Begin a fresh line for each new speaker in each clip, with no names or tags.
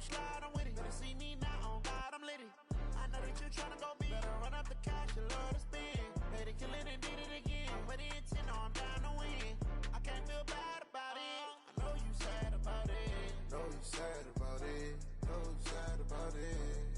slide, I'm with it. Better see me now, on God, I'm litty. I know that you tryna go big. Better run up the cash, you love to spin. Made it, kill it, and did it again. But the intent, no, I'm down to win. I can't feel bad about it. I know you sad about it.
Know you sad about it. Know you sad about it.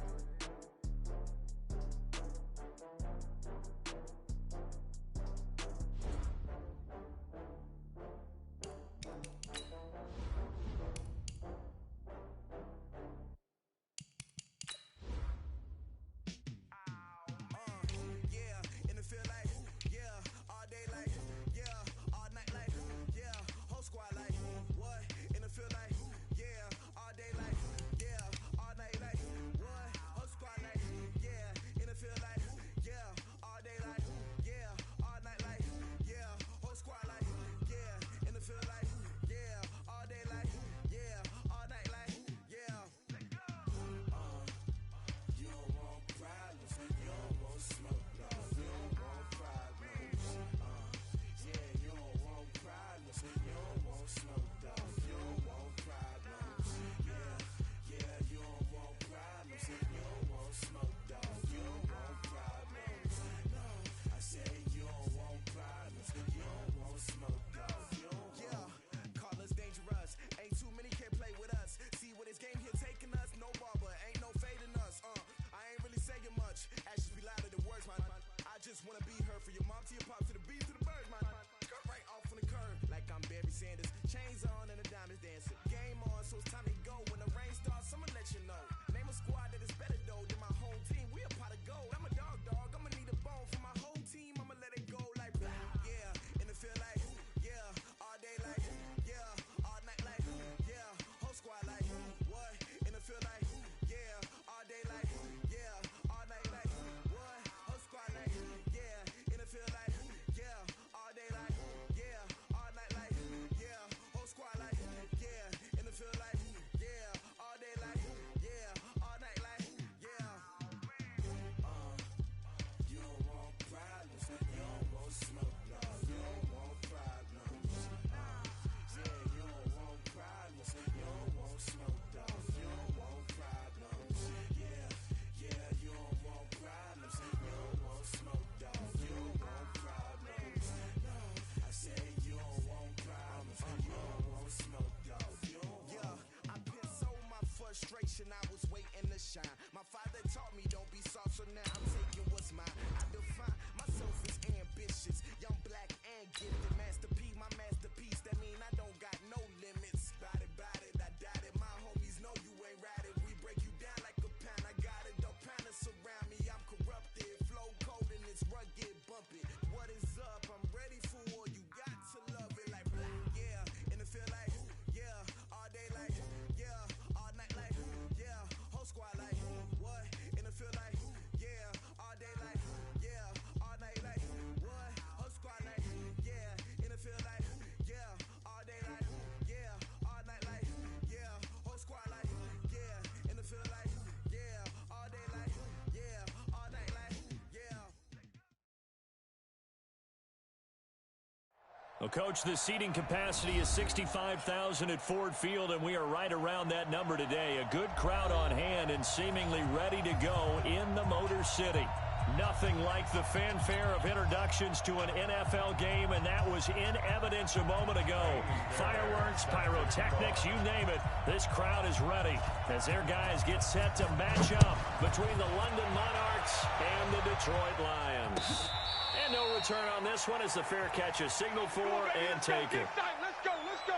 I was waiting to shine. My father taught me don't be soft, so now I'm taking what's mine. I define myself as ambitious, young, black, and gifted. Master P, my masterpiece. That mean I don't got no limits. Bout it, I doubt it. My homies know you ain't ratted. We break you down like a pound. I got it, don't pound us around me. I'm corrupted, flow cold and it's rugged, bump it. What is up? I'm ready for war. You got to love it like black, yeah. And it feel like, yeah, all day like, yeah, all night like, yeah, whole squad like, what? And it feel like, yeah, all day like, yeah, all night like, what? Whole squad like, yeah, and it feel like, yeah, all day like, yeah, all night like, yeah, whole squad like, yeah, and it feel like, yeah, all day like, yeah, all night like, yeah.
Well, Coach, the seating capacity is 65,000 at Ford Field, and we are right around that number today. A good crowd on hand and seemingly ready to go in the Motor City. Nothing like the fanfare of introductions to an NFL game, and that was in evidence a moment ago. Fireworks, pyrotechnics, you name it. This crowd is ready as their guys get set to match up between the London Monarchs and the Detroit Lions. And no return on this one as the fair catch is signaled for and taken.
Let's go, let's go.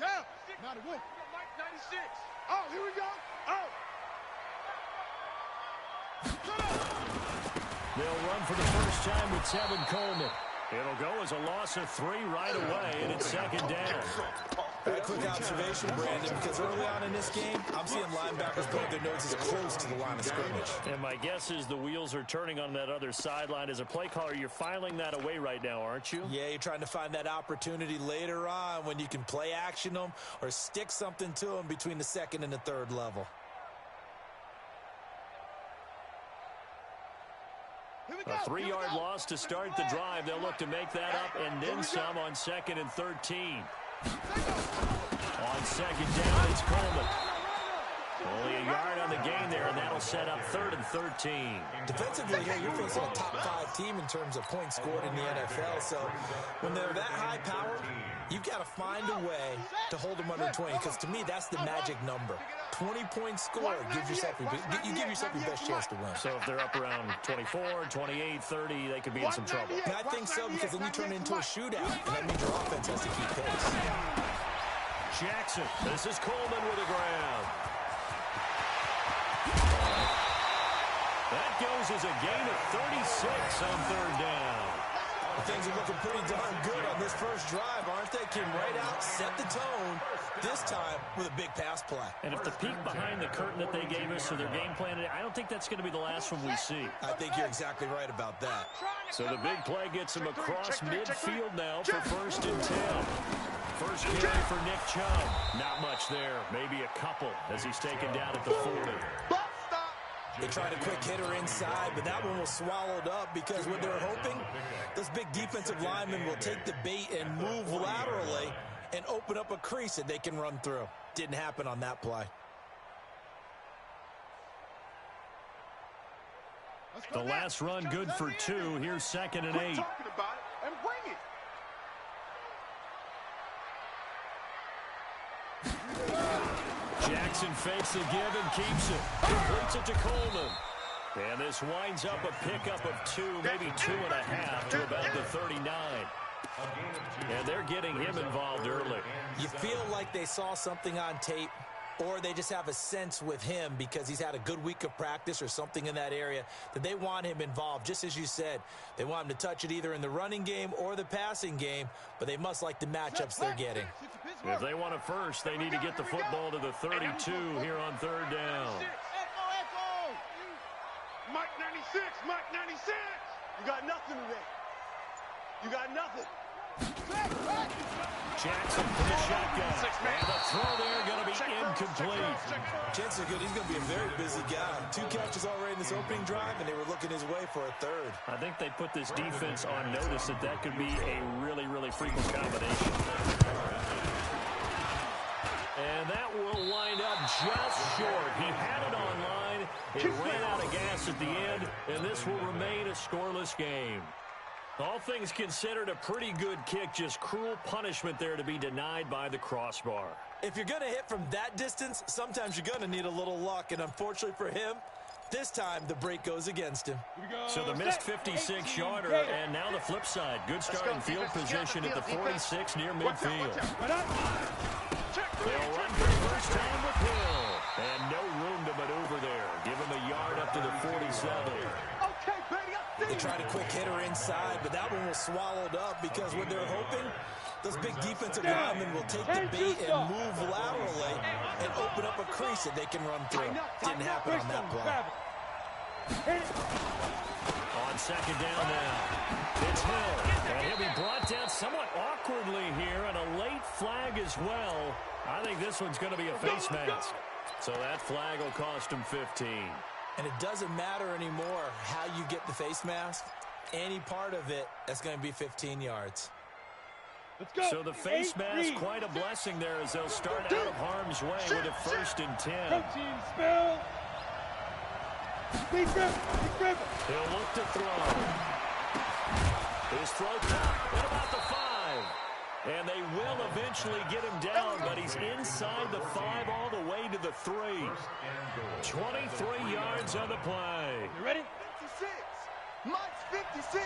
Yeah, 91. Mike 96. Oh, here we go. Oh.
They'll run for the first time with Tevin Coleman. It'll go as a loss of 3 right away, and it's second down.
A quick observation, Brandon, because early on in this game, I'm seeing linebackers point their noses close to the line of scrimmage.
And my guess is the wheels are turning on that other sideline. As a play caller, you're filing that away right now, aren't you?
Yeah, you're trying to find that opportunity later on when you can play action them or stick something to them between the second and the third level.
A 3-yard loss to start the drive. They'll look to make that up and then some on 2nd and 13. On 2nd down, it's Coleman. Only a yard on the gain there, and that'll set up 3rd and 13.
Defensively here, you're facing a top-5 team in terms of points scored in the NFL. So when they're that high-powered, you've got to find a way to hold them under 20, because to me, that's the magic number. 20 points scored, you give yourself your best chance to win.
So if they're up around 24, 28, 30, they could be in some trouble.
And I think so, because then you turn it into a shootout, and that means your offense has to keep pace.
Jackson, this is Coleman with a grab. That goes as a gain of 36 on 3rd down.
Things are looking pretty darn good on this first drive, aren't they? Came right out, set the tone, this time with a big pass play.
And if the peek behind the curtain that they gave us or their game plan, I don't think that's going to be the last one we see.
I think you're exactly right about that.
So the big play gets him across midfield now for 1st and 10. First carry for Nick Chubb. Not much there. Maybe a couple as he's taken down at the 40.
They tried a quick hitter inside, but that one was swallowed up because what they're hoping, those big defensive linemen will take the bait and move laterally and open up a crease that they can run through. Didn't happen on that play.
The last run good for 2. Here's 2nd and 8. Jackson fakes the give and keeps it. Completes it to Coleman. And this winds up a pickup of 2, maybe 2.5 to about the 39. And they're getting him involved early.
You feel like they saw something on tape, or they just have a sense with him because he's had a good week of practice or something in that area that they want him involved. Just as you said, they want him to touch it either in the running game or the passing game, but they must like the matchups they're getting.
If they want it first, they need to get the football to the 32 here on 3rd down.
Mike 96, Mike 96. You got nothing today. You got nothing.
Jackson from the shotgun. And the throw there going to be incomplete.
Chances are good he's going to be a very busy guy. 2 catches already in this opening drive, and they were looking his way for a 3rd.
I think they put this defense on notice that could be a really, really frequent combination. And that will wind up just short. He had it online. It ran out of gas at the end, and this will remain a scoreless game. All things considered, a pretty good kick, just cruel punishment there to be denied by the crossbar.
If you're going to hit from that distance, sometimes you're going to need a little luck, and unfortunately for him, this time the break goes against him.
So the missed 56-yarder, and now the flip side. Good starting field position at the 46 near midfield. They'll run for the first time with Hill. And no room to maneuver there. Give him a yard up to the 47.
They tried a quick hitter inside, but that one was swallowed up because what they're hoping, those big defensive linemen will take the bait and move laterally and open up a crease that they can run through. Didn't happen on that play.
On 2nd down now, it's Hill. And he'll be brought down somewhat awkwardly here, and a late flag as well. I think this one's going to be a face mask. So that flag will cost him 15.
And it doesn't matter anymore how you get the face mask. Any part of it, that's going to be 15 yards.
So the face mask, quite a blessing there as they'll start out of harm's way with a 1st and 10. He'll look to throw. His throw caught at about the 5. And they will eventually get him down, but he's inside the 5 all the way to the 3. 23 yards on the play.
You ready? 56. Mike's 56.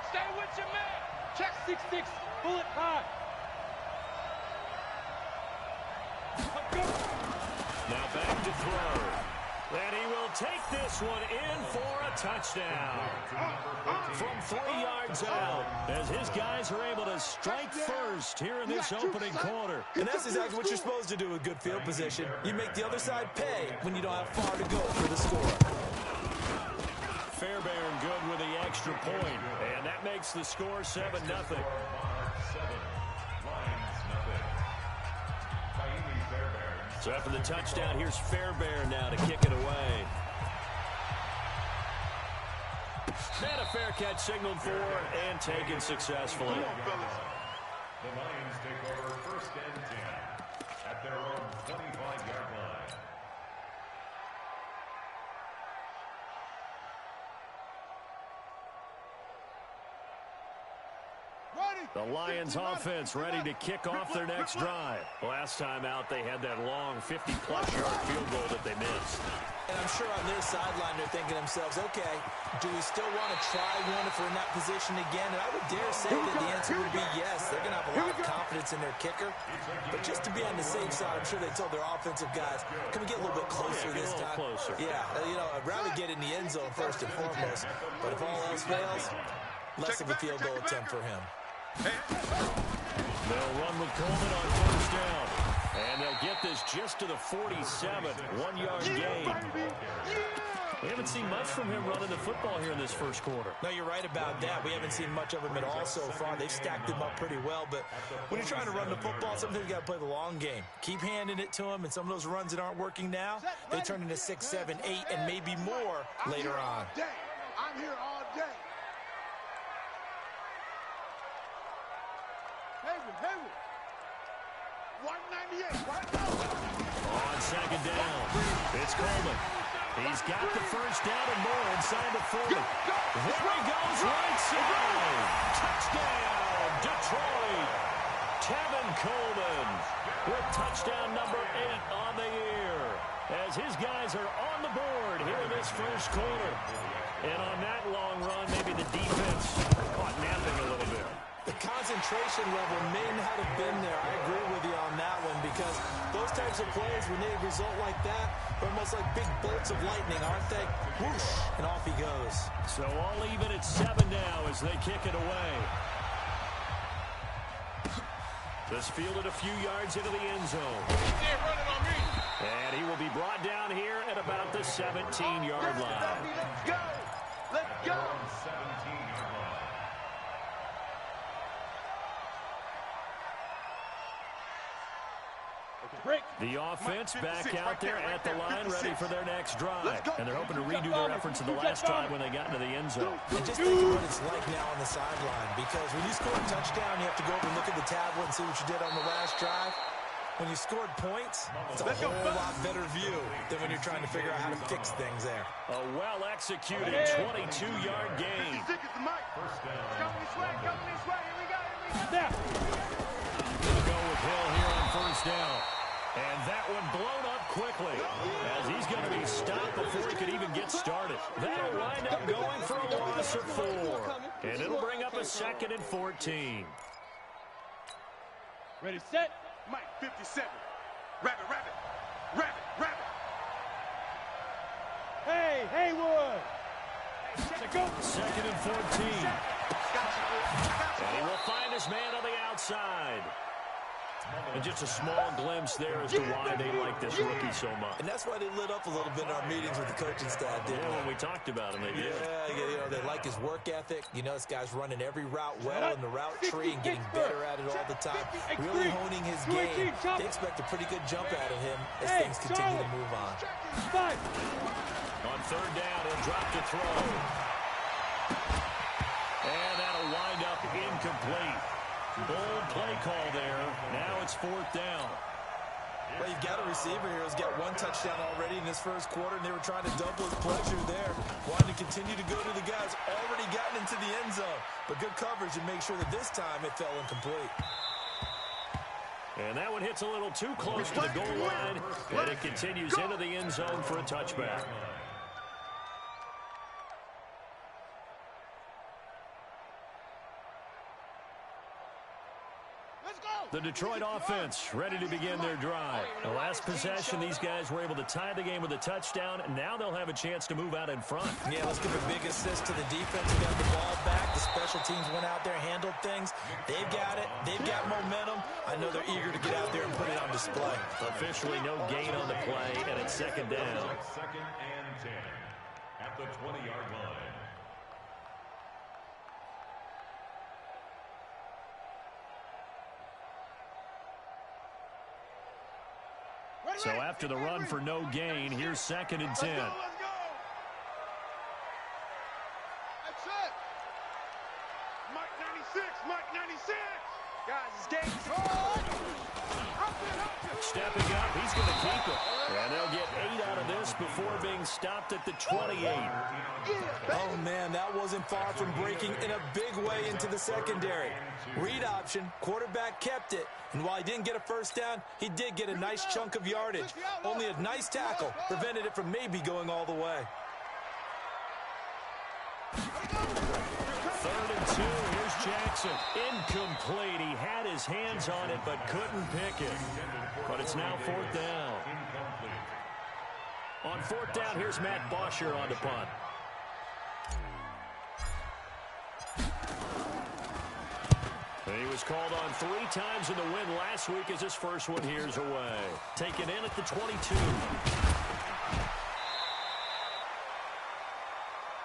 Stay with your man. Check 6-6. Bullet high.
Now back to throw. And he will take this one in for a touchdown. From 3 yards out, as his guys are able to strike first here in this opening quarter.
And that's exactly what you're supposed to do with good field position. You make the other side pay when you don't have far to go for the score.
Fairbairn good with the extra point, and that makes the score 7-0. So after the touchdown, here's Fairbairn now to kick it away. And a fair catch signaled for and taken successfully.
The Lions take over 1st and 10 at their own 25-yard line.
The Lions offense ready to kick off their next drive. Last time out, they had that long 50-plus yard field goal that they missed.
And I'm sure on their sideline they're thinking to themselves, okay, do we still want to try one if we're in that position again? And I would dare say that the answer would be yes. They're going to have a lot of confidence in their kicker. But just to be on the safe side, I'm sure they told their offensive guys, can we get a little bit closer this time?
Closer.
Yeah, I'd rather get in the end zone first and foremost. But if all else fails, less of a field goal attempt for him.
They'll run with Coleman on 1st down. And they'll get this just to the 47, 1-yard gain. We haven't seen much from him running the football here in this first quarter.
No, you're right about that. We haven't seen much of him at all so far. They've stacked him up pretty well. But when you're trying to run the football, sometimes you got to play the long game. Keep handing it to him, and some of those runs that aren't working now, they turn into 6, 7, 8, and maybe more later on.
I'm here all day. Hayward. 198. Right now.
On 2nd down, it's Coleman. He's got the 1st down and more inside the 40. There he goes, right side. Touchdown, Detroit. Tevin Coleman with touchdown number 8 on the year, as his guys are on the board here in this first quarter. And on that long run, maybe the defense caught napping a little bit.
The concentration level may not have been there. I agree with you on that one, because those types of plays, when they result like that, are almost like big bolts of lightning, aren't they? Whoosh, and off he goes.
So all even at 7 now as they kick it away. Just fielded a few yards into the end zone. And he will be brought down here at about the 17-yard line.
Let's go. Let's go.
17-yard line.
The offense back out there at the line, ready for their next drive. And they're hoping to redo their efforts in the last drive when they got into the end zone.
And just think of what it's like now on the sideline, because when you score a touchdown, you have to go over and look at the tablet and see what you did on the last drive. When you scored points, it's a whole lot better view than when you're trying to figure out how to fix things there.
A well-executed 22-yard gain.
First down.
Coming this way. Here we go.
Going to go with Hill here on 1st down. And that one blown up quickly, as he's going to be stopped before he could even get started. That'll wind up going for a loss of 4. And it'll bring up a 2nd and 14.
Ready, set. Mike, 57. Rabbit. Hey, Haywood. Go.
2nd and 14. And he will find his man on the outside. And just a small glimpse there as to why they like this rookie so much.
And that's why they lit up a little bit in our meetings with the coaching staff, didn't
when we talked about him, they did.
Yeah, they like his work ethic. This guy's running every route well in the route tree and getting better at it all the time. Really honing his game. They expect a pretty good jump out of him as things continue to move on.
On 3rd down, he'll drop to throw. And that'll wind up incomplete. Bold play call there. Now it's 4th down.
Well, you've got a receiver here who's got 1 touchdown already in this first quarter, and they were trying to double his pleasure there. Wanted to continue to go to the guys already gotten into the end zone. But good coverage and make sure that this time it fell incomplete.
And that one hits a little too close to the goal line, and it continues into the end zone for a touchback. The Detroit offense ready to begin their drive. The last possession, these guys were able to tie the game with a touchdown, and now they'll have a chance to move out in front.
Yeah, let's give a big assist to the defense who got the ball back. The special teams went out there, handled things. They've got it. They've got momentum. I know they're eager to get out there and put it on display.
Officially no gain on the play, and it's second down.
Second and 10 at the 20-yard line.
So after the run for no gain, here's second and 10.
Let's go. That's it. Mike 96. Guys, it's game time.
Stepping up, he's going to keep it. And they'll get 8 out of this before being stopped at the 28.
Oh, man, that wasn't far from breaking in a big way into the secondary. Read option, quarterback kept it. And while he didn't get a first down, he did get a nice chunk of yardage. Only a nice tackle prevented it from maybe going all the way.
3rd and 2, here's Jackson. Incomplete. He had his hands on it but couldn't pick it. But it's now 4th down. On 4th down, here's Matt Bosher on the punt. He was called on 3 times in the win last week as his first one here's away. Taken in at the 22.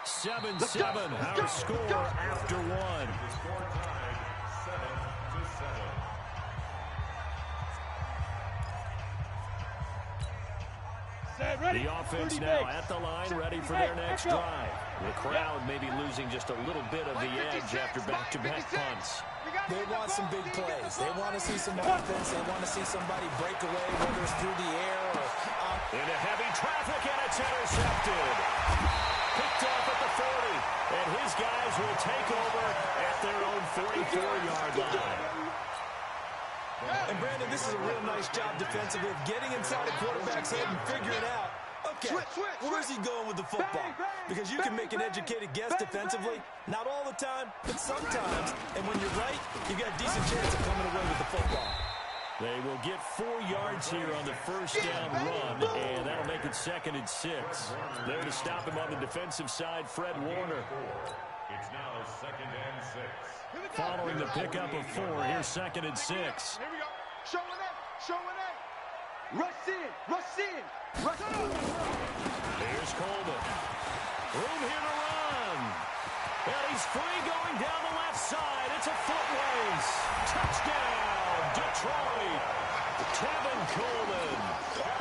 7-7, our score after 1.
Score tied 7-7.
The offense now at the line, ready for their next drive. The crowd may be losing just a little bit of the edge after back-to-back punts.
They want some big plays. They want to see some offense. They want to see somebody break away, whether it's through the air or
into heavy traffic, and it's intercepted. Picked off at the 40, and his guys will take over at their own 44-yard line.
And, Brandon, this is a real nice job defensively of getting inside a quarterback's head and figuring out, okay, where's he going with the football? Because you can make an educated guess defensively, not all the time, but sometimes. And when you're right, you've got a decent chance of coming away with the football.
They will get 4 yards here on the first down run, and that'll make it 2nd and 6. There to stop him on the defensive side, Fred Warner.
It's now 2nd and 6.
Following the pickup of 4, here's 2nd and 6.
Here we go. Showing it. Rush in.
Here's Coleman. Room here to run. And he's free going down the left side. It's a foot race. Touchdown, Detroit. Tevin Coleman.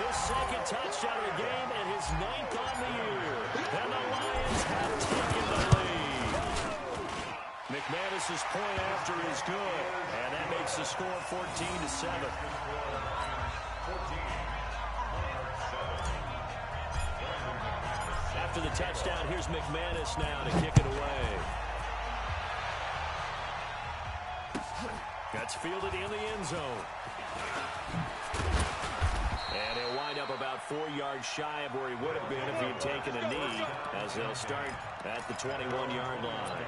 His 2nd touchdown of the game and his 9th on the year. And the Lions have taken the lead. McManus's point after is good. And that makes the score 14-7. After the touchdown, here's McManus now to kick it away. That's fielded in the end zone. And he'll wind up about 4 yards shy of where he would have been if he had taken a knee, as they'll start at the 21-yard line.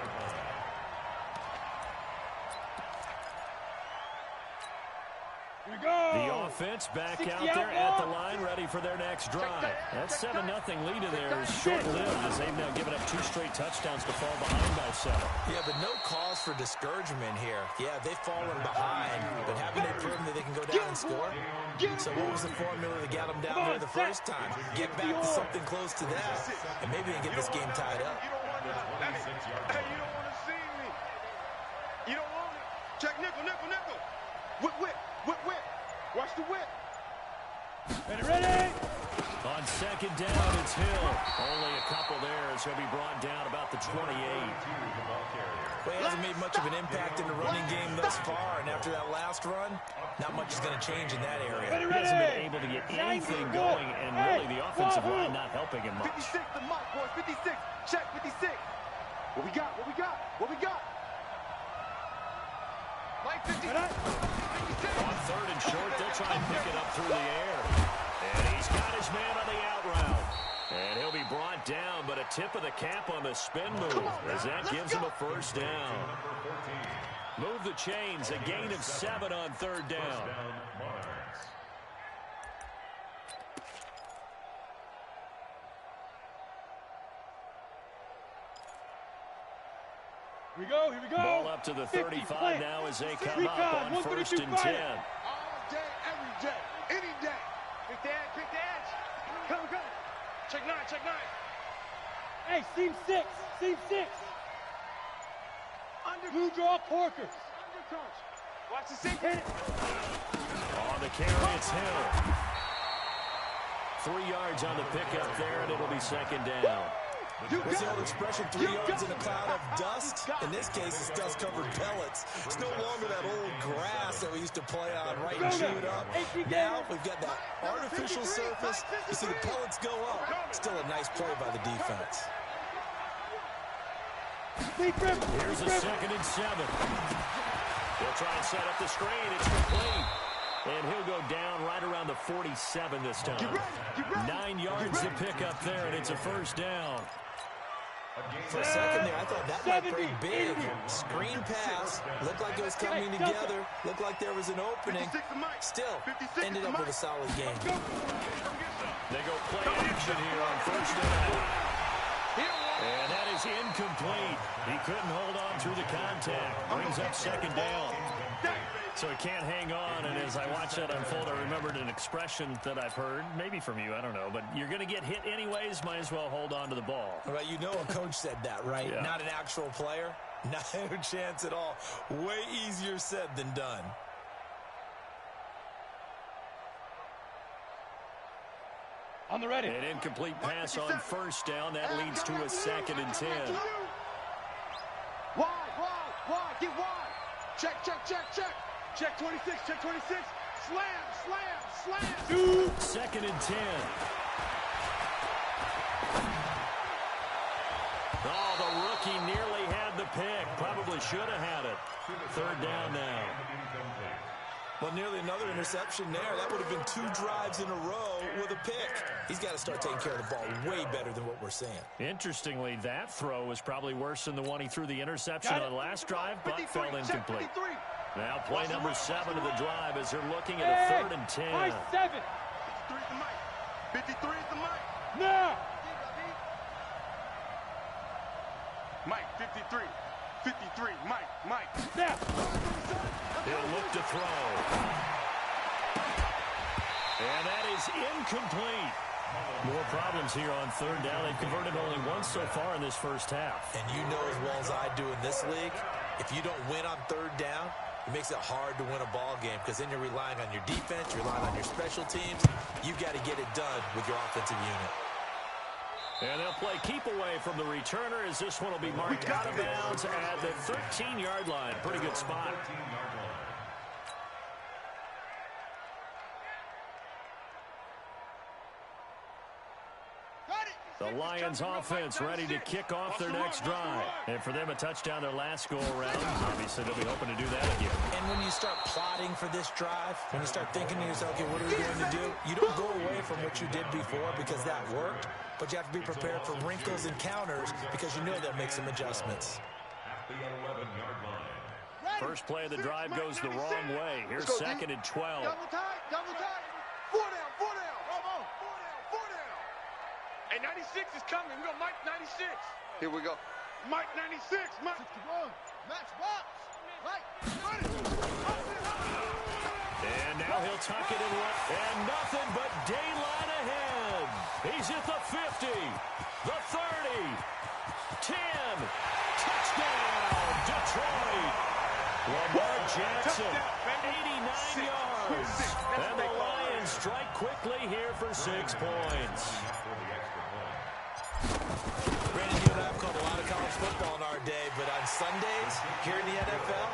The offense back out there at the line, ready for their next drive. That 7-0 lead in there is short-lived as they've now given up 2 straight touchdowns to fall behind by 7.
Yeah, but no cause for discouragement here. Yeah, they've fallen behind, but haven't they proven that they can go down and score? So what was the formula that got them down there the first time? Get back to something close to that, and maybe they can get this game tied up.
Hey, you don't want to see me. You don't want it. Check nickel. Whip. Watch the whip. Ready.
On 2nd down, it's Hill. Only a couple there as he'll be brought down about the 28.
Well, he hasn't made much of an impact in the running game thus far, and after that last run, not much is going to change in that area.
He hasn't been able to get anything going, and really the offensive line not helping him much.
56, the mic, boys. 56. Check 56. What we got? Mike 56.
On 3rd and short, they'll try and pick it up through the air. And he's got his man on the out route. And he'll be brought down, but a tip of the cap on the spin move as that gives him a first down. Move the chains, a gain of 7 on third down.
Here we go, here we go.
Ball up to the 35 now as they come up on 1st and 10.
All day, every day, any day.
Pick the edge. Come.
Check 9.
Hey, seam 6. Blue draw Corkers.
Watch the sink.
Hit it.
On the carry, it's Hill. 3 yards on the pickup there, and it'll be 2nd down.
What's the old expression, 3 yards in a cloud of dust? In this case, it's dust-covered pellets. It's no longer that old grass that we used to play on, right, and chew it up. Now, we've got that artificial surface. You see the pellets go up. Still a nice play by the defense.
Here's a 2nd and 7. They'll try and set up the screen. It's complete. And he'll go down right around the 47 this time. 9 yards to pick up there, and it's a first down.
For a second there, I thought that might break big. Screen pass. Looked like it was coming together. Looked like there was an opening. Still, ended up with a solid game.
They go play action here on 1st down. And that is incomplete. He couldn't hold on through the contact. Brings up 2nd down. So he can't hang on, and as I watch that unfold, I remembered an expression that I've heard, maybe from you, I don't know, but you're going to get hit anyways, might as well hold on to the ball.
Right, you know a coach said that, right?
Yeah.
Not an actual player. Not a chance at all. Way easier said than done.
On the ready.
An incomplete pass on 1st down. That leads to a 2nd and 10.
Wide, get wide. Check. Check 26. Slam.
2nd and 10. Oh, the rookie nearly had the pick. Probably should have had it. 3rd down now.
Well, nearly another interception there. That would have been 2 drives in a row with a pick. He's got to start taking care of the ball way better than what we're seeing.
Interestingly, that throw was probably worse than the one he threw the interception on last drive, but fell incomplete. Now play number 7 of the drive as they're looking at a 3rd and 10.
7.
53 is the mic.
Now.
Mike, 53. Mike.
Now.
He'll look to throw. And that is incomplete. More problems here on 3rd down. They've converted only once so far in this first half.
And you know as well as I do in this league, if you don't win on 3rd down, it makes it hard to win a ball game because then you're relying on your defense, you're relying on your special teams. You got to get it done with your offensive unit.
And they'll play keep away from the returner as this one will be marked out of bounds at the 13-yard line. Pretty good spot. The Lions offense ready to kick off their next drive. And for them, a touchdown their last go-around. Obviously, they'll be hoping to do that again.
And when you start plotting for this drive, when you start thinking to yourself, okay, what are we going to do? You don't go away from what you did before because that worked, but you have to be prepared for wrinkles and counters because you know they'll make some adjustments.
At the 11-yard line.
First play of the drive goes the wrong way. Here's 2nd and 12.
Double tight. 4 down. Come on. 4 down. Hey, 96 is coming. We go Mike 96. Here we go. Mike 96. Mike. 61. Match box. Mike.
And now he'll tuck it in. And nothing but daylight ahead. He's at the 50. The 30. 10. Touchdown, Detroit. Lamar Jackson, 89 yards. And the Lions strike quickly here for 6 points.
Brandon, you and I have called a lot of college football in our day, but on Sundays, here in the NFL,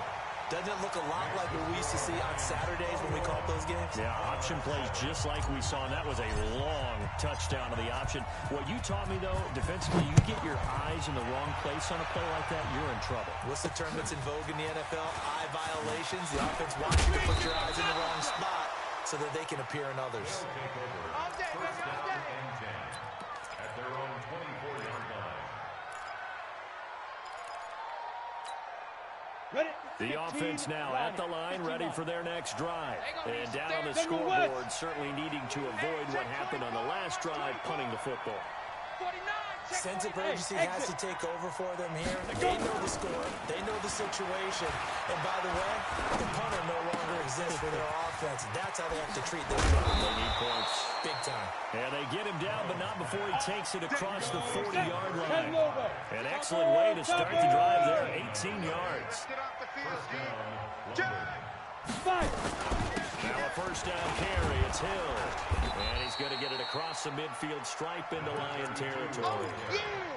doesn't it look a lot like what we used to see on Saturdays when we called those games?
Yeah, option plays just like we saw, and that was a long touchdown to the option. What you taught me, though, defensively, you get your eyes in the wrong place on a play like that, you're in trouble.
What's the term that's in vogue in the NFL? Eye violations. The offense wants you to put your eyes in the wrong spot so that they can appear in others.
Take over. First down and 10 at their own 24-yard line.
The offense now at the line, ready for their next drive. And down on the scoreboard, certainly needing to avoid what happened on the last drive, punting the football.
Sense of urgency has to take over for them here. They know the score. They know the situation. And by the way, the punter no longer exists for their offense. That's how they have to treat this drive.
They need points.
Big time.
And they get him down, but not before he takes it across the 40-yard line. An excellent way to start the drive there, 18 yards. Now a first down carry, it's Hill. And he's going to get it across the midfield stripe into Lion territory.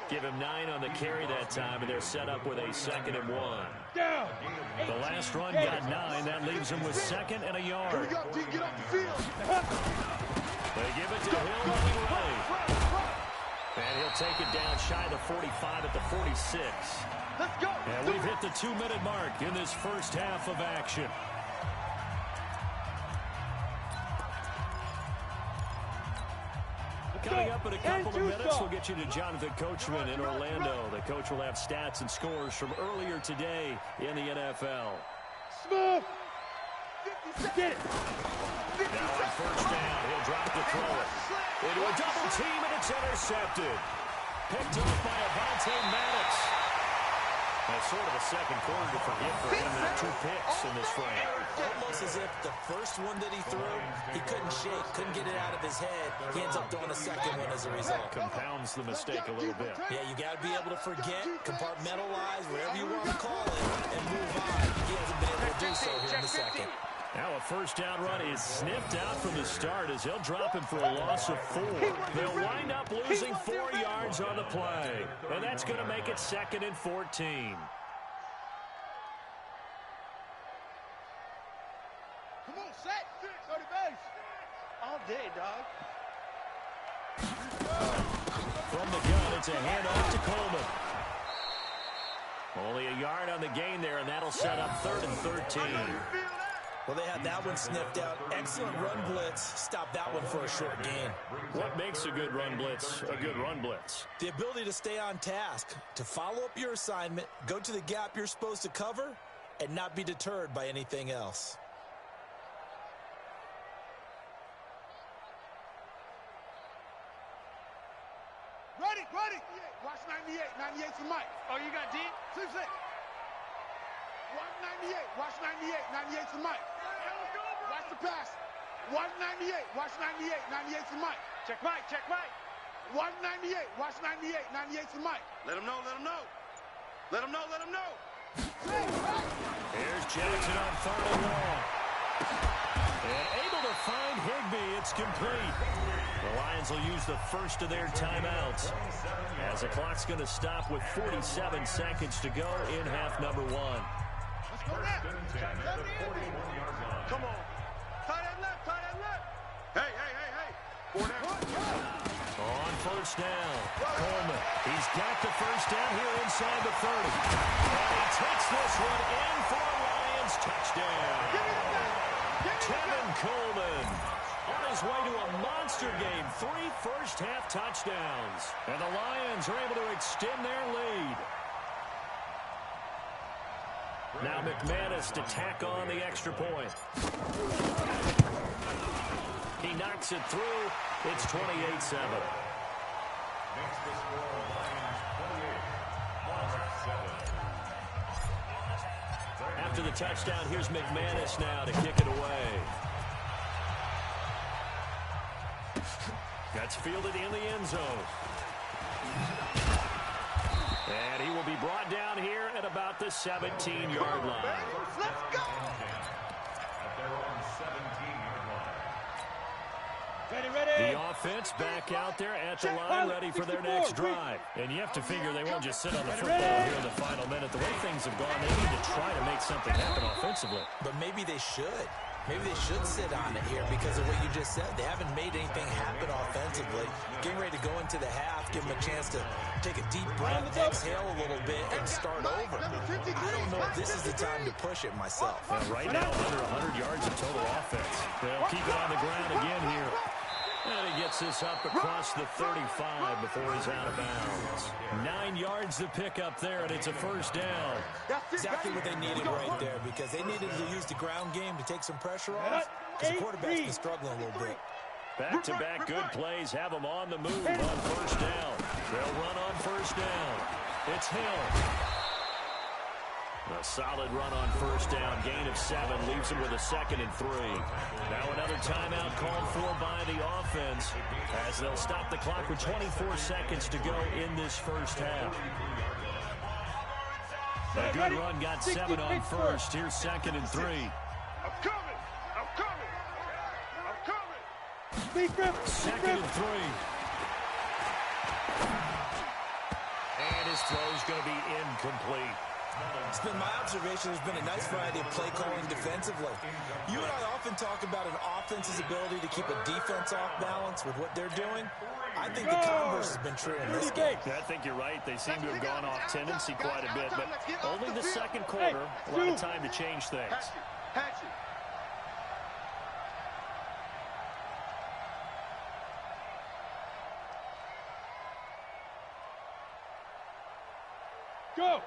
Give him 9 on the carry that time, and they're set up with a 2nd and 1. The last run got 9. That leaves him with 2nd and a yard.
Here we go, D, get off the field.
They give it to Hill running right. And he'll take it down shy of the 45 at the 46.
Let's go.
And we've hit the 2-minute mark in this first half of action. Coming up in a couple of minutes, we'll get you to Jonathan Coachman in Orlando. The coach will have stats and scores from earlier today in the NFL.
Smooth. Get it.
Now on first down, he'll drop to throw it. Into a double team, and it's intercepted. Picked up by Avonte Maddox. That's sort of a second quarter to forget for him. There are 2 picks in this frame.
Almost as if the first one that he threw, he couldn't shake, couldn't get it out of his head. He ends up throwing a second one as a result.
Compounds the mistake a little bit.
Yeah, you got to be able to forget, compartmentalize, whatever you want to call it, and move on. He hasn't been able to do so here in the second.
Now a first down run is sniffed out from the start as they'll drop him for a loss of 4. They'll wind up losing 4 yards on the play. And that's going to make it 2nd and 14.
Come on, set. Go to base. All day, dog.
From the gun, it's a handoff to Coleman. Only a yard on the gain there, and that'll set up 3rd and 13.
Well, they had that one sniffed out. Excellent run blitz. Stop that one for a short gain.
What makes a good run blitz a good run blitz?
The ability to stay on task, to follow up your assignment, go to the gap you're supposed to cover, and not be deterred by anything else.
Ready. Watch 98. 98's the mic.
Oh, you got D?
6. Watch 98. Watch 98. 98's the mic. Watch the pass. Watch 98. Watch 98. 98's the mic.
Check Mike.
Watch 98. Watch 98. 98's the mic.
Let him know. Let him know.
Here's Jackson on 3rd and long. And able to find Higbee. It's complete. The Lions will use the first of their timeouts as the clock's going to stop with 47 seconds to go in half number 1.
Come on.
Tight end left.
Hey. 4 down.
On first down, Coleman. He's got the first down here inside the 30. And he takes this one in for a Lions touchdown. Tevin Coleman on his way to a monster game. 3 first-half touchdowns. And the Lions are able to extend their lead. Now McManus to tack on the extra point. He knocks it through. It's 28-7.
Makes the score Lions 28,
After the touchdown, here's McManus now to kick it away. That's fielded in the end zone. And he will be brought down here at about the 17-yard line.
Let's go.
At their own 17-yard line.
Ready.
The offense back out there at the line, ready for their next drive. And you have to figure they won't just sit on the football here in the final minute. The way things have gone, they need to try to make something happen offensively.
But maybe they should. Maybe they should sit on it here because of what you just said. They haven't made anything happen offensively. Getting ready to go into the half, give them a chance to take a deep breath, exhale a little bit, and start over. I don't know if this is the time to push it myself.
Right now, under 100 yards of total offense. They'll keep it on the ground again here. And he gets this up across the 35 before he's out of bounds. 9 yards to pick up there, and it's a first down.
Exactly what they needed right there, because they needed to use the ground game to take some pressure off, because the quarterback's been struggling a little bit.
Back-to-back good plays have them on the move on first down. They'll run on first down. It's Hill. A solid run on first down. Gain of 7 leaves him with a 2nd and 3. Now another timeout called for by the offense as they'll stop the clock with 24 seconds to go in this first half. A good run got 7 on first. Here's 2nd and 3.
I'm coming. I'm coming. I'm coming.
2nd and 3. And his throw's going to be incomplete.
It's been my observation there's been a nice variety of play calling defensively. You and I often talk about an offense's ability to keep a defense off balance with what they're doing. I think the converse has been true in this game.
I think you're right. They seem to have gone off tendency quite a bit, but only the second quarter. A lot of time to change things.
Hatchet.
Go!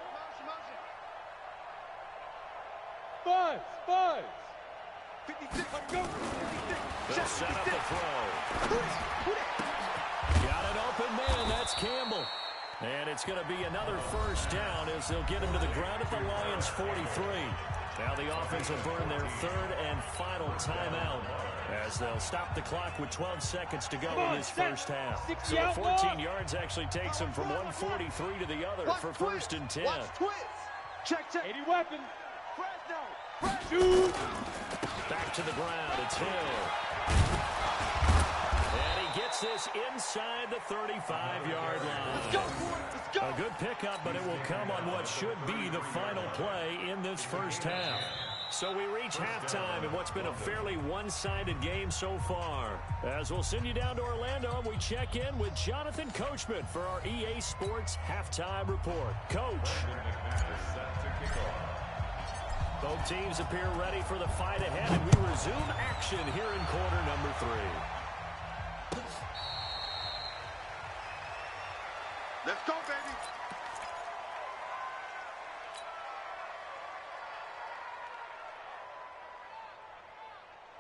Five.
56. Let's go. 56.
They'll set up the throw. Got an open man. That's Campbell. And it's going to be another first down as they'll get him to the ground at the Lions' 43. Now the offense will burn their 3rd and final timeout as they'll stop the clock with 12 seconds to go in this first half. So 14 yards actually takes them from 143 to the other for 1st and 10.
Check. 80 weapon.
Shoot. Back to the ground. It's Hill. And he gets this inside the 35-yard line.
Let's go.
A good pickup, but it will come on what should be the final play in this first half. So we reach halftime in what's been a fairly one-sided game so far. As we'll send you down to Orlando, and we check in with Jonathan Coachman for our EA Sports Halftime Report. Coach. Both teams appear ready for the fight ahead, and we resume action here in quarter number 3.
Let's go, baby.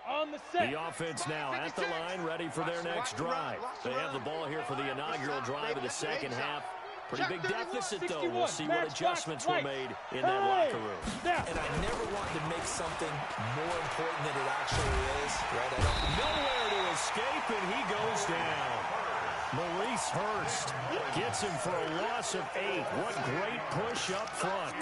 On the set.
The offense now at the line, ready for their next drive. They have the ball here for the inaugural drive of the second half. Pretty big deficit, though. We'll see what adjustments were made in that locker room.
And I never want to make something more important than it actually is. Right? I don't
Nowhere to escape, and he goes down. Maurice Hurst gets him for a loss of 8. What great push up front.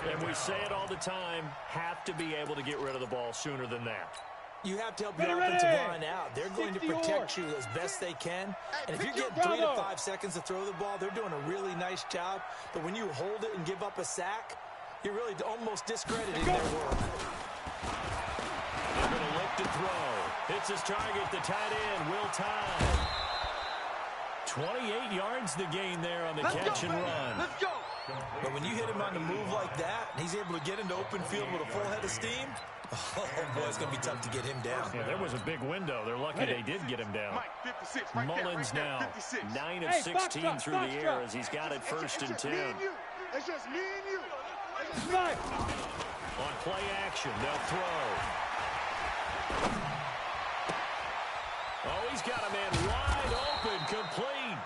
And we say it all the time, have to be able to get rid of the ball sooner than that.
You have to help your offensive line out. They're going to protect you as best they can. And if you're getting 3 to 5 seconds to throw the ball, they're doing a really nice job. But when you hold it and give up a sack, you're really almost discrediting their work.
They're going to look to throw. Hits his target, the tight end, Will Tye. 28 yards the gain there on the catch and run.
Let's go.
But when you hit him on the move like that, and he's able to get into open field with a full head of steam, oh, boy, it's going to be tough to get him down.
Yeah, there was a big window. They're lucky they did get him down.
Mike, 56, right
Mullins
there,
now,
56.
9 of 16 through the air as he's got it 1st and 10.
It's just me and you.
Right.
On play action, they'll throw. Oh, he's got a man wide open, complete.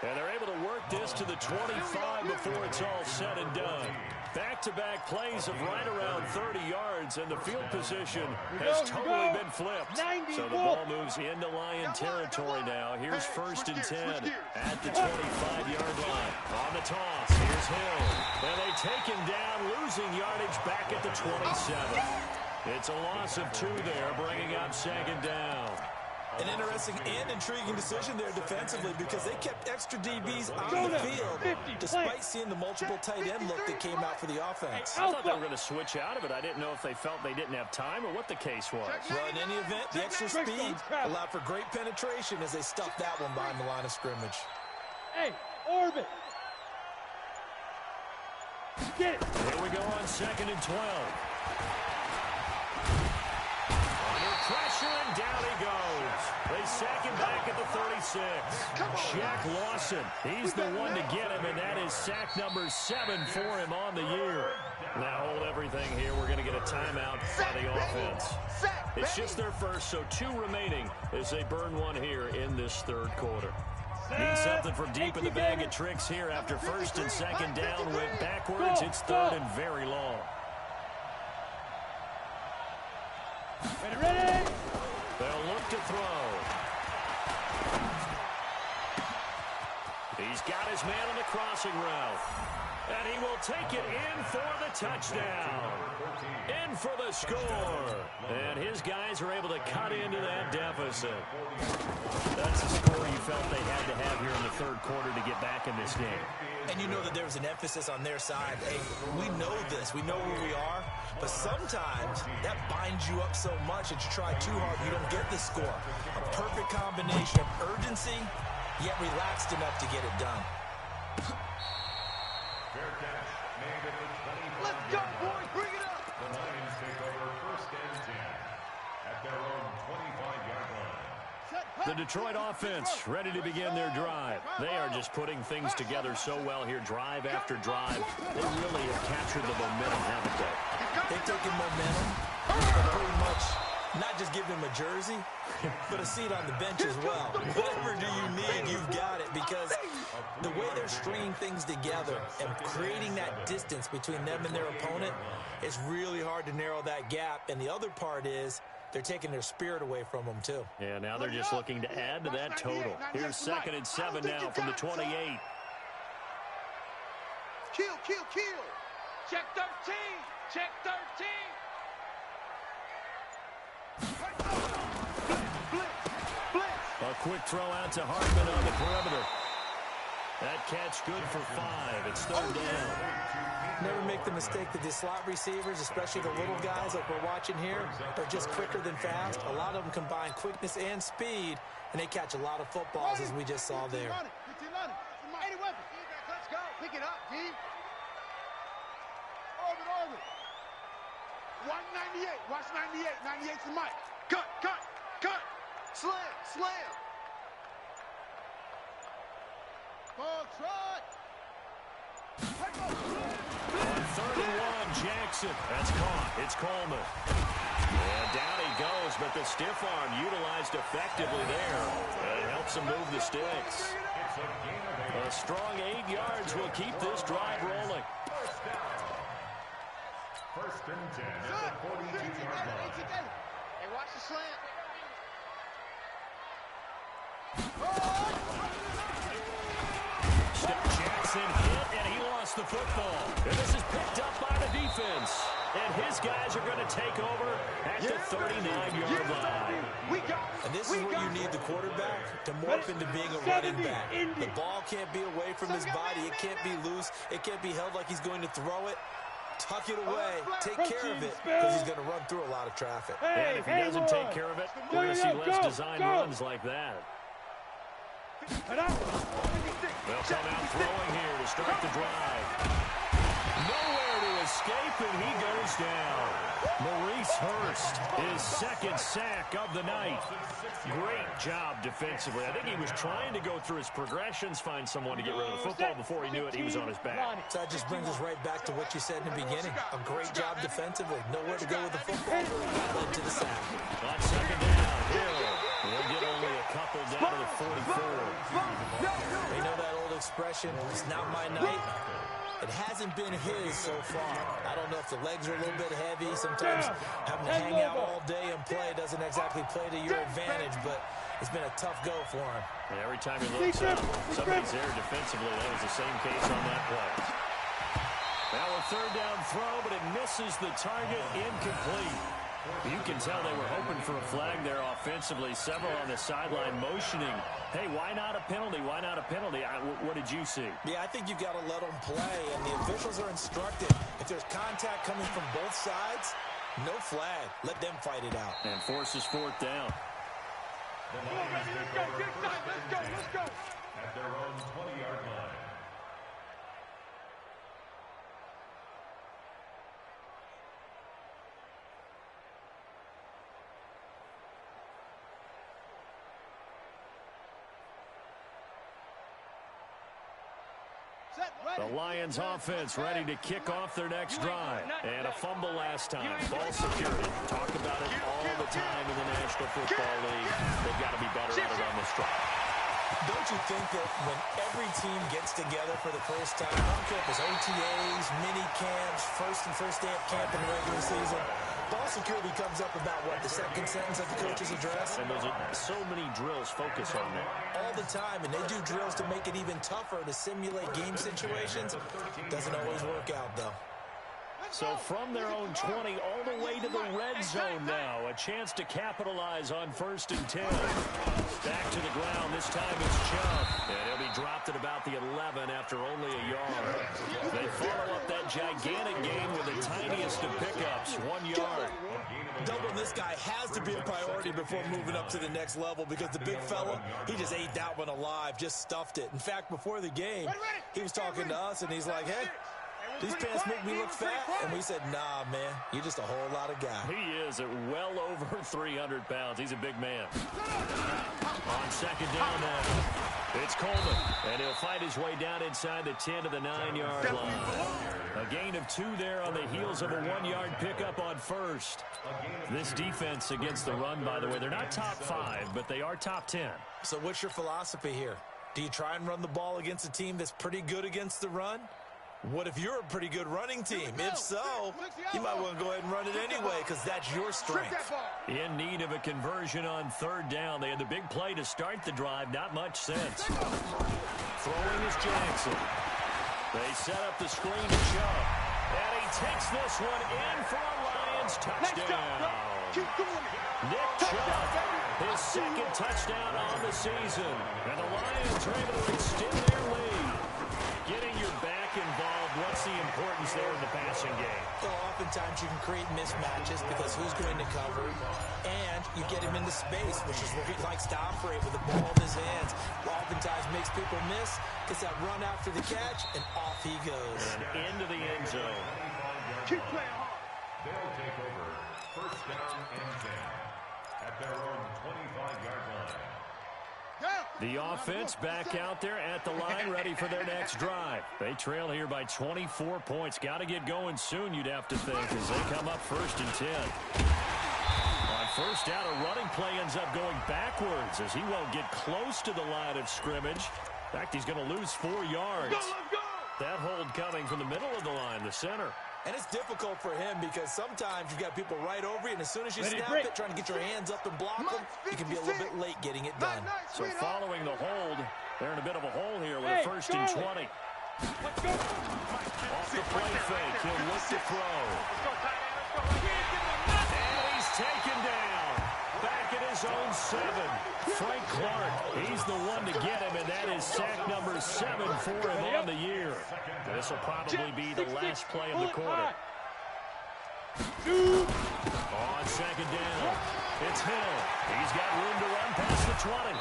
And they're able to work this to the 25 before it's all said and done. Back-to-back plays of right around 30 yards, and the field position has totally been flipped. So the ball moves into Lion territory now. Here's 1st and 10 at the 25-yard line. On the toss, here's Hill. And they take him down, losing yardage back at the 27. It's a loss of 2 there, bringing up 2nd down.
An interesting and intriguing decision there defensively because they kept extra DBs on the field despite seeing the multiple tight end look that came out for the offense.
I thought they were going to switch out of it. I didn't know if they felt they didn't have time or what the case was.
Well, in any event, the extra speed allowed for great penetration as they stuffed that one behind the line of scrimmage.
Hey, orbit. Get it.
Here we go on 2nd and 12. pressure, and down he goes. They sack him back at the 36. Jack Lawson, he's the one to get him, and that is sack number 7 for him on the year. Now hold everything here. We're going to get a timeout by the offense. It's just their first, so 2 remaining as they burn one here in this third quarter. Need something from deep in the bag of tricks here after first and second down went backwards. It's third and very long.
Ready?
They'll look to throw. He's got his man on the crossing route. And he will take it in for the touchdown. In for the score. And his guys are able to cut into that deficit. That's the score you felt they had to have here in the third quarter to get back in this game.
And you know that there was an emphasis on their side. Hey, we know this. We know where we are. But sometimes that binds you up so much that you try too hard, you don't get the score. A perfect combination of urgency, yet relaxed enough to get it done.
Fair catch made at the 25.
Let's go, boys. Bring it up.
The Lions take over first and 10 at their own 25-yard line.
The Detroit offense ready to begin their drive. They are just putting things together so well here, drive after drive. They really have captured the momentum, haven't they?
They've taken momentum and pretty much not just give him a jersey, but a seat on the bench as well. Whatever do you need, you've got it, because the way they're stringing things together and creating that distance between them and their opponent, it's really hard to narrow that gap. And the other part is they're taking their spirit away from them, too.
Yeah, now they're just looking to add to that total. Here's 2nd and 7 now from the 28.
Kill. Check 13. Check 13. Blitz.
A quick throw out to Hardman on the perimeter. That catch good for 5. It's third down.
Never make the mistake that the slot receivers, especially the little guys like we're watching here, are just quicker than fast. A lot of them combine quickness and speed, and they catch a lot of footballs, as we just saw there.
Let's go. Pick it up, D. Orbit. 198. Watch 98. 98's the mic. Cut. Slam. Ball trot.
On 3rd and 1, Jackson. That's caught. It's Coleman. And down he goes, but the stiff arm utilized effectively there. It helps him move the sticks. A strong 8 yards will keep this drive rolling.
First and 10 at the 42-yard line.
Hey, watch the slant.
Jackson hit, and he lost the football. And this is picked up by the defense. And his guys are going to take over at the 39-yard line.
And this is where you need the quarterback to morph into being a running back. The ball can't be away from his body. It can't be loose. It can't be held like he's going to throw it. Tuck it away. Take care of it, because he's going to run through a lot of traffic.
And if he doesn't take care of it, we're going to see less design runs like that. They'll come out throwing here to start the drive. Nowhere to escape, and he goes down. Maurice Hurst, his 2nd sack of the night. Great job defensively. I think he was trying to go through his progressions, find someone to get rid of the football. Before he knew it, he was on his back.
So that just brings us right back to what you said in the beginning. A great job defensively. Nowhere to go with the football. That led to the sack.
On 2nd down, we'll get only a couple down to the 44.
You know that old expression, it's not my night. It hasn't been his so far. I don't know if the legs are a little bit heavy. Sometimes having to hang out all day and play doesn't exactly play to your advantage, but it's been a tough go for him.
And every time he looks up, somebody's there defensively. That was the same case on that play. Now a 3rd down throw, but it misses the target, incomplete. You can tell they were hoping for a flag there offensively. Several on the sideline motioning. Hey, why not a penalty? Why not a penalty? What did you see?
Yeah, I think you've got to let them play, and the officials are instructed. If there's contact coming from both sides, no flag. Let them fight it out.
And forces 4th down.
Let's go.
At their own 20-yard line.
The Lions offense ready to kick off their next drive. And a fumble last time. Ball security. Talk about it all the time in the National Football League. They've got to be better at it on this drive.
Don't you think that when every team gets together for the first time, I don't care if it's OTAs, mini camps, first day of camp in the regular season, ball security comes up about, what, the second sentence of the coach's address?
And there's so many drills focus on that.
All the time, and they do drills to make it even tougher to simulate game situations. Doesn't always work out, though.
So from their own 20 all the way to the red zone now. A chance to capitalize on 1st and 10. Back to the ground. This time it's Chubb. And he'll be dropped at about the 11 after only a yard. They follow up that gigantic gain with the tiniest of pickups. 1 yard.
Doubling this guy has to be a priority before moving up to the next level because the big fella, he just ate that one alive, just stuffed it. In fact, before the game, he was talking to us, and he's like, hey, these pants make me look fat. And we said, nah, man, you're just a whole lot of guy.
He is at well over 300 pounds. He's a big man. On 2nd down now, it's Coleman. And he'll fight his way down inside the 10 to the 9-yard line. A gain of 2 there on the heels of a 1-yard pickup on 1st. This defense against the run, by the way, they're not top 5, but they are top 10.
So what's your philosophy here? Do you try and run the ball against a team that's pretty good against the run? What if you're a pretty good running team? If so, you might want to go ahead and run it anyway because that's your strength.
In need of a conversion on 3rd down. They had the big play to start the drive. Not much sense. Throwing is Jackson. They set up the screen to Chubb. And he takes this one in for a Lions touchdown. Nick Chubb, his 2nd touchdown on the season. And the Lions are able to extend their lead. Getting your back involved, what's the importance there in the passing game?
Well, oftentimes you can create mismatches because who's going to cover, and you get him into space, which is where he likes to operate with the ball in his hands. Oftentimes makes people miss, gets that run after the catch, and off he goes.
And into the end zone.
Keep playing hard.
They'll take over 1st down and 10 at their own 25-yard line.
The offense back out there at the line, ready for their next drive. They trail here by 24 points. Got to get going soon, you'd have to think, as they come up 1st and 10. On 1st down, a running play ends up going backwards as he won't get close to the line of scrimmage. In fact, he's going to lose 4 yards. That hold coming from the middle of the line, the center.
And it's difficult for him because sometimes you've got people right over you, and as soon as you snap it, trying to get your hands up and block them, you can be a little bit late getting it done.
So following the hold, they're in a bit of a hole here with a 1st and 20. Off the play fake, he'll look to throw. And he's taken down. Back at his own 7. Frank Clark, he's the one to get him, and that is sack number 7 for him on the year. This will probably be the last play of the quarter. On 2nd down, it's Hill. He's got room to run past the 20.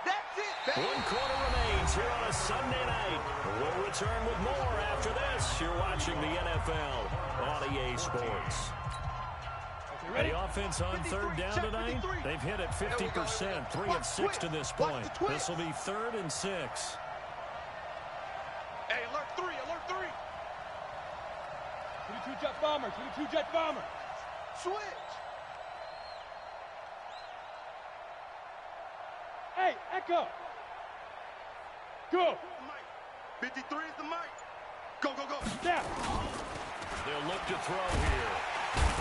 That's it.
1 quarter remains here on a Sunday night. We'll return with more after this. You're watching the NFL on EA Sports. And the offense on 3rd down tonight, they've hit it 50%, 3 of 6 to this point. This will be 3rd and 6.
Hey, alert 3, alert 3.
22 jet bomber, 22 jet bomber.
Switch.
Hey, Echo. Go.
53 is the mic. Go, go, go.
Down.
They'll look to throw here.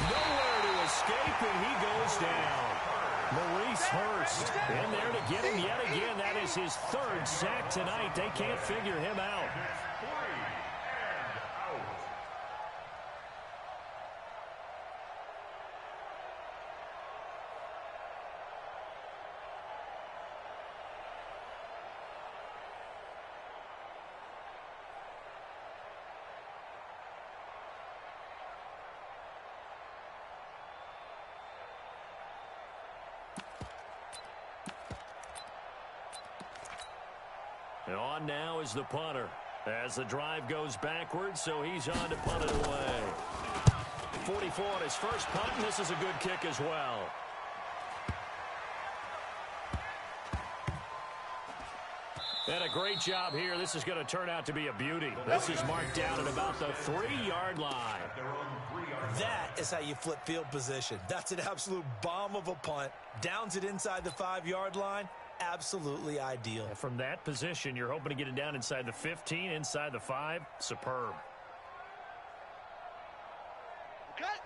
Nowhere to escape, and he goes down. Maurice Hurst in there to get him yet again. That is his 3rd sack tonight. They can't figure him out. And on now is the punter as the drive goes backwards, so he's on to punt it away. 44 on his first punt, and this is a good kick as well. And a great job here. This is going to turn out to be a beauty. This is marked down at about the 3-yard line.
That is how you flip field position. That's an absolute bomb of a punt. Downs it inside the 5-yard line. Absolutely ideal.
And from that position, you're hoping to get it down inside the 15, inside the 5. Superb.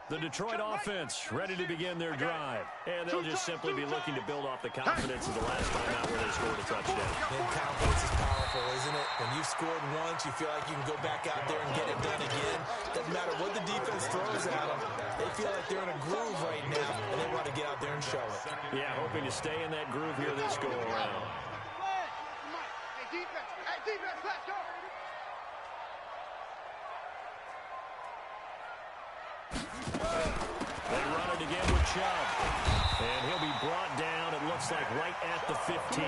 The Detroit offense ready to begin their drive. And they'll just simply be looking to build off the confidence of the last time out where they scored a touchdown.
Man, confidence is powerful, isn't it? When you've scored once, you feel like you can go back out there and get it done again. Doesn't matter what the defense throws at them. They feel like they're in a groove right now, and they want to get out there and show it.
Yeah, hoping to stay in that groove here this go-around.
Hey, defense, let's go.
They run it again with Chubb. And he'll be brought down, it looks like, right at the 15.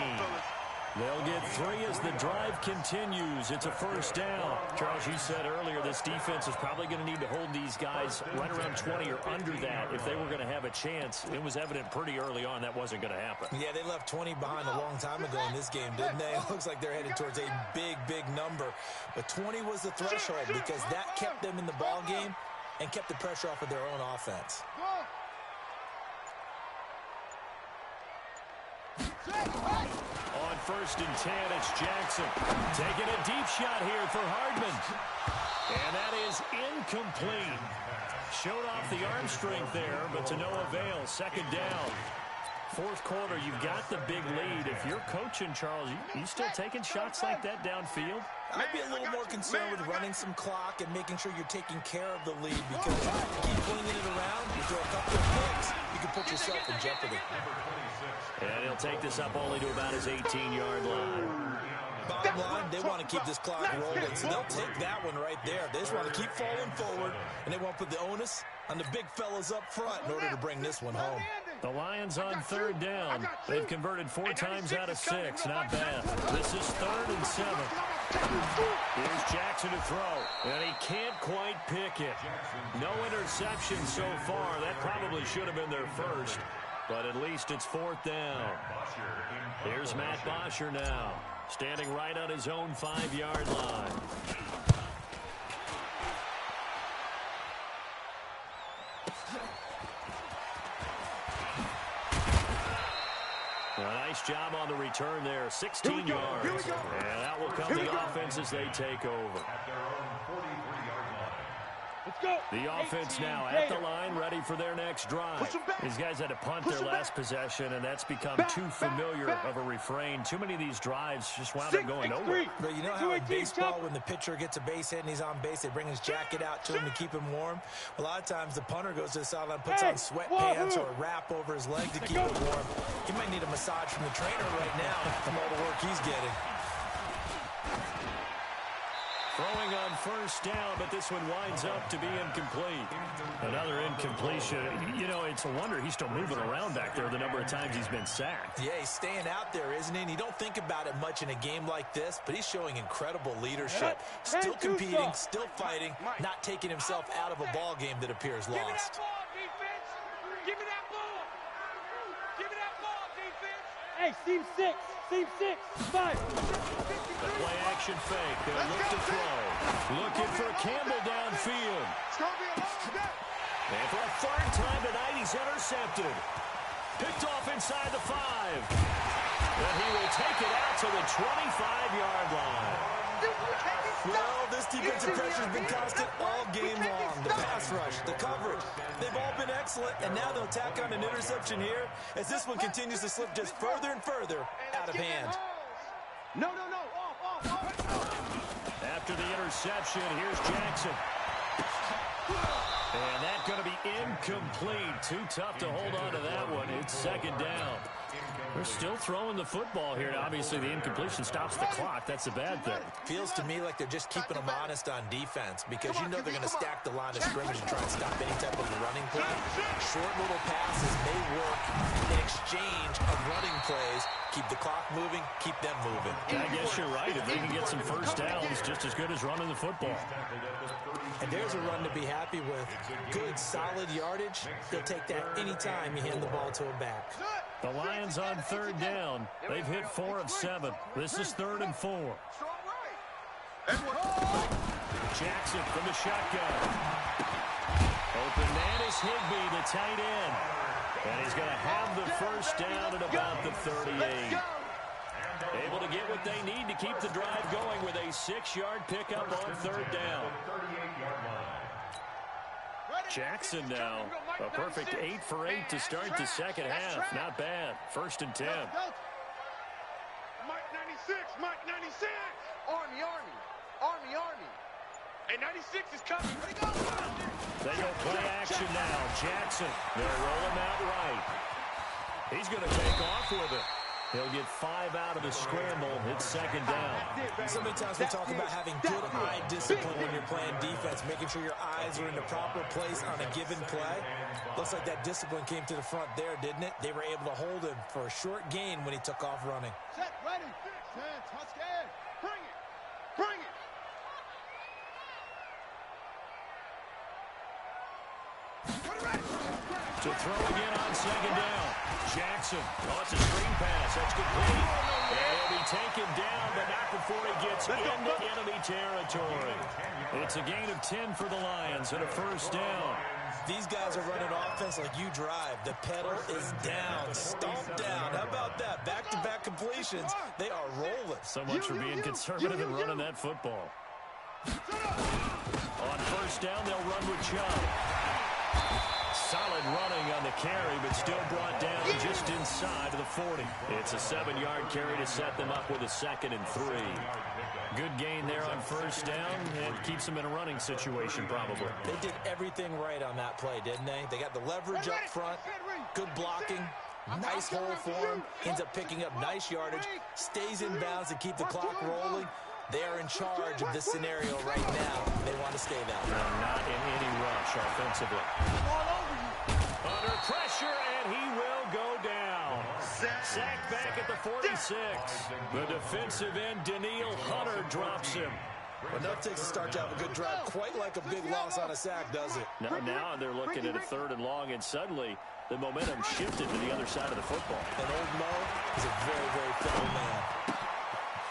They'll get 3 as the drive continues. It's a first down. Charles, you said earlier this defense is probably going to need to hold these guys right around 20 or under that if they were going to have a chance. It was evident pretty early on that wasn't going to happen.
Yeah, they left 20 behind a long time ago in this game, didn't they? It looks like they're headed towards a big, big number. But 20 was the threshold because that kept them in the ball game and kept the pressure off of their own offense.
On 1st and 10, it's Jackson. Taking a deep shot here for Hardman. And that is incomplete. Showed off the arm strength there, but to no avail. 2nd down. 4th quarter, you've got the big lead. If you're coaching, Charles, you still taking shots like that downfield?
I'd be a little more concerned with running some clock and making sure you're taking care of the lead because if you keep flinging it around, you throw a couple of picks, you can put yourself in jeopardy.
And he'll take this up only to about his 18-yard line.
Bottom line, they want to keep this clock rolling, so they'll take that one right there. They just want to keep falling forward, and they want to put the onus on the big fellas up front in order to bring this one home.
The Lions on 3rd down. They've converted 4 times out of 6. Not bad. This is 3rd and 7. Here's Jackson to throw, and he can't quite pick it. No interception so far. That probably should have been their first, but at least it's 4th down. Here's Matt Bosher now, standing right on his own 5-yard line. A nice job on the return there, 16 yards. And that will come to the offense as they take over. The offense now at the line, ready for their next drive. These guys had to punt their last possession, and that's become too familiar of a refrain. Too many of these drives just wound up going nowhere.
But you know how in baseball, when the pitcher gets a base hit and he's on base, they bring his jacket out to him to keep him warm? A lot of times the punter goes to the sideline, puts on sweatpants or a wrap over his leg to keep it warm. He might need a massage from the trainer right now from all the work he's getting.
Throwing on 1st down, but this one winds up to be incomplete. Another incompletion. You know, it's a wonder he's still moving around back there the number of times he's been sacked.
Yeah, he's staying out there, isn't he? And you don't think about it much in a game like this, but he's showing incredible leadership. Still competing, still fighting, not taking himself out of a ball game that appears lost.
Give me that ball! Give me that ball, defense!
Hey, seam 6, 5.
The play action fake. They'll look to throw. Looking for Campbell downfield. And for a 3rd time tonight, he's intercepted. Picked off inside the 5. And he will take it out to the 25-yard line.
Well, this defensive pressure has been constant all game long. The pass rush, the coverage, they've all been excellent, and now they'll tack on an interception here as this one continues to slip just further and further out of hand.
No.
After the interception, here's Jackson. And that's going to be incomplete. Too tough to hold on to that one. It's 2nd down. They're still throwing the football here. Now, obviously, the incompletion stops the clock. That's a bad thing.
Feels to me like they're just keeping them honest on defense because you know they're going to stack the line of scrimmage and try and stop any type of running play. Short little passes may work in exchange of running plays. Keep the clock moving, keep them moving.
I guess you're right. If they can get some 1st downs, just as good as running the football.
And there's a run to be happy with. Good, solid yardage. They'll take that any time you hand the ball to a back.
The Lions on third down. They've hit 4 of 7. This is 3rd and 4. Jackson from the shotgun. Open man is Higbee, the tight end. And he's going to have the first down at about the 38. Able to get what they need to keep the drive going with a 6-yard pickup on 3rd down. Jackson now, a perfect 8 for 8 to start the second half. Not bad. 1st and 10.
Mike 96, Mike 96. Army, Army, Army, Army. And 96 is coming.
They go play action now. Jackson, they'll roll him out right. He's going to take off with it. He'll get 5 out of the scramble. It's 2nd down.
So many times we talk about having good eye discipline when you're playing defense, making sure your eyes are in the proper place on a given play. Looks like that discipline came to the front there, didn't it? They were able to hold him for a short gain when he took off running.
Set, ready, set, touchdown. Bring it, bring it.
To throw again on 2nd down. Jackson, it's a screen pass. That's complete. And he'll be taken down, but not before he gets into enemy territory. It's a gain of 10 for the Lions and a 1st down.
These guys are running offense like you drive. The pedal is down, stomped down. How about that? Back-to-back completions. They are rolling.
So much for being conservative and running that football. On 1st down, they'll run with Chubb. Solid running on the carry, but still brought down just inside of the 40. It's a 7-yard carry to set them up with a 2nd and 3. Good gain there on 1st down, and keeps them in a running situation probably.
They did everything right on that play, didn't they? They got the leverage up front, good blocking, nice hole for him, ends up picking up nice yardage, stays in bounds to keep the clock rolling. They are in charge of this scenario right now. They want to stay that way.
No, not in any rush offensively. Under pressure, and he will go down. Sacked back at the 46. The defensive end, Daniil Hunter, drops him.
Enough takes to start to have a good drive, quite like a big loss on a sack, does it?
Now they're looking at a 3rd and long, and suddenly the momentum shifted to the other side of the football.
And old Mo is a very, very thorough man.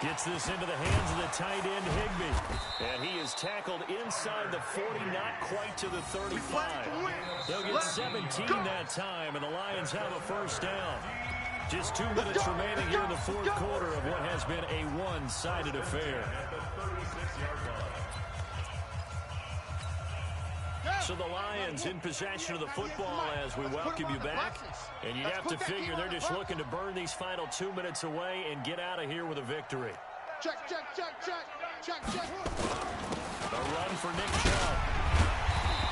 Gets this into the hands of the tight end, Higbee. And he is tackled inside the 40, not quite to the 35. They'll get 17 that time, and the Lions have a 1st down. Just 2 minutes remaining here in the 4th quarter of what has been a one-sided affair. So the Lions in possession of the football as we welcome you back. And you'd have to figure they're just looking to burn these final 2 minutes away and get out of here with a victory.
Check, check, check, check, check, check.
A run for Nick Chubb.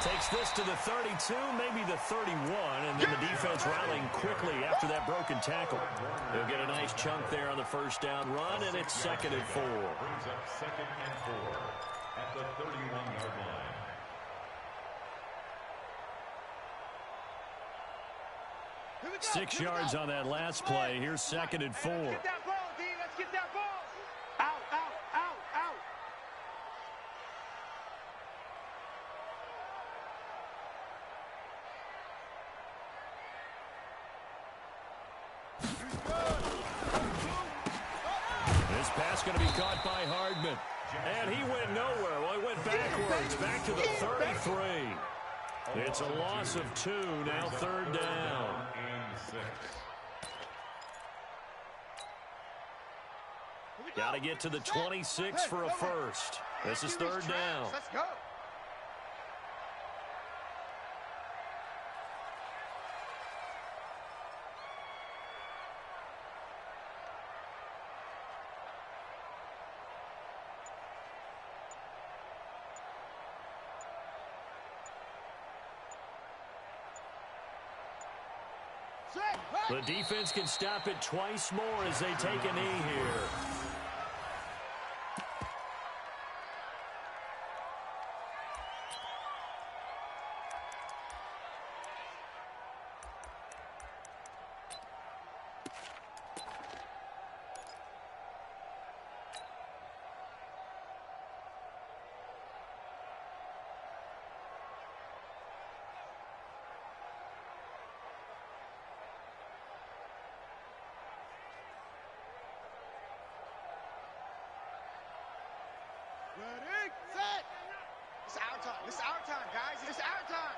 Takes this to the 32, maybe the 31, and then the defense rallying quickly after that broken tackle. They'll get a nice chunk there on the 1st down run, and it's 2nd and 4.
Brings up 2nd and 4 at the 31-yard line.
6 yards on that last play. Here's 2nd and 4.
Get that ball, D. Let's get that ball. Out, out, out, out.
This pass going to be caught by Hardman. And he went nowhere. Well, he went backwards, back to the 33. It's a loss of 2, now 3rd down. Got to get to the 26 for a 1st. This is 3rd down.
Let's go.
The defense can stop it twice more as they take a knee here.
Break. Set.
It's our time. It's our time, guys. It's our time.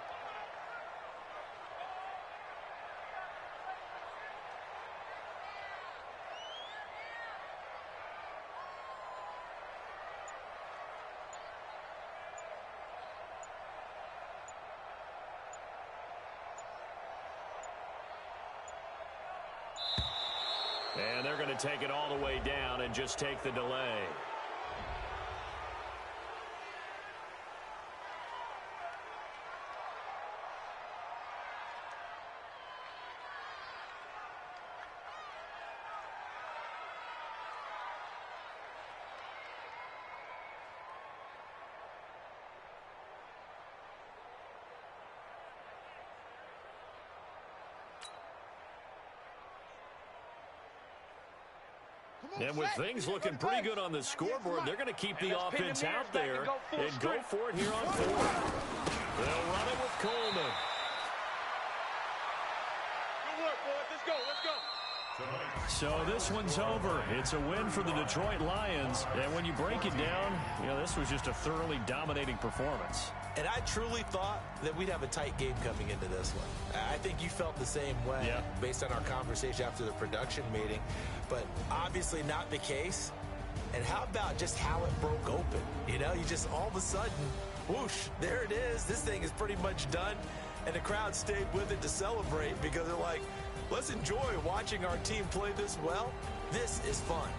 And they're going to take it all the way down and just take the delay. And with things looking pretty good on the scoreboard, they're going to keep the offense out there and go for it here on fourth. They'll run it with Coleman.
Good work, boys. Let's go. Let's go.
So this one's over. It's a win for the Detroit Lions. And when you break it down, you know, this was just a thoroughly dominating performance.
And I truly thought that we'd have a tight game coming into this one. I think you felt the same way based on our conversation after the production meeting. But obviously not the case. And how about just how it broke open? You know, you just all of a sudden, whoosh, there it is. This thing is pretty much done. And the crowd stayed with it to celebrate because they're like, let's enjoy watching our team play this well. This is fun.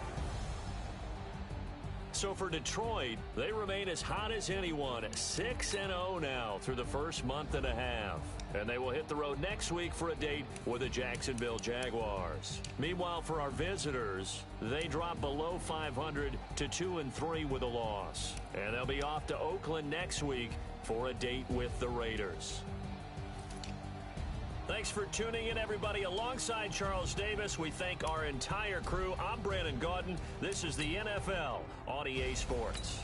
So for Detroit, they remain as hot as anyone at 6-0 now through the first month and a half. And they will hit the road next week for a date with the Jacksonville Jaguars. Meanwhile, for our visitors, they drop below 500 to 2-3 with a loss. And they'll be off to Oakland next week for a date with the Raiders. Thanks for tuning in, everybody. Alongside Charles Davis, we thank our entire crew. I'm Brandon Gaudin. This is the NFL on EA Sports.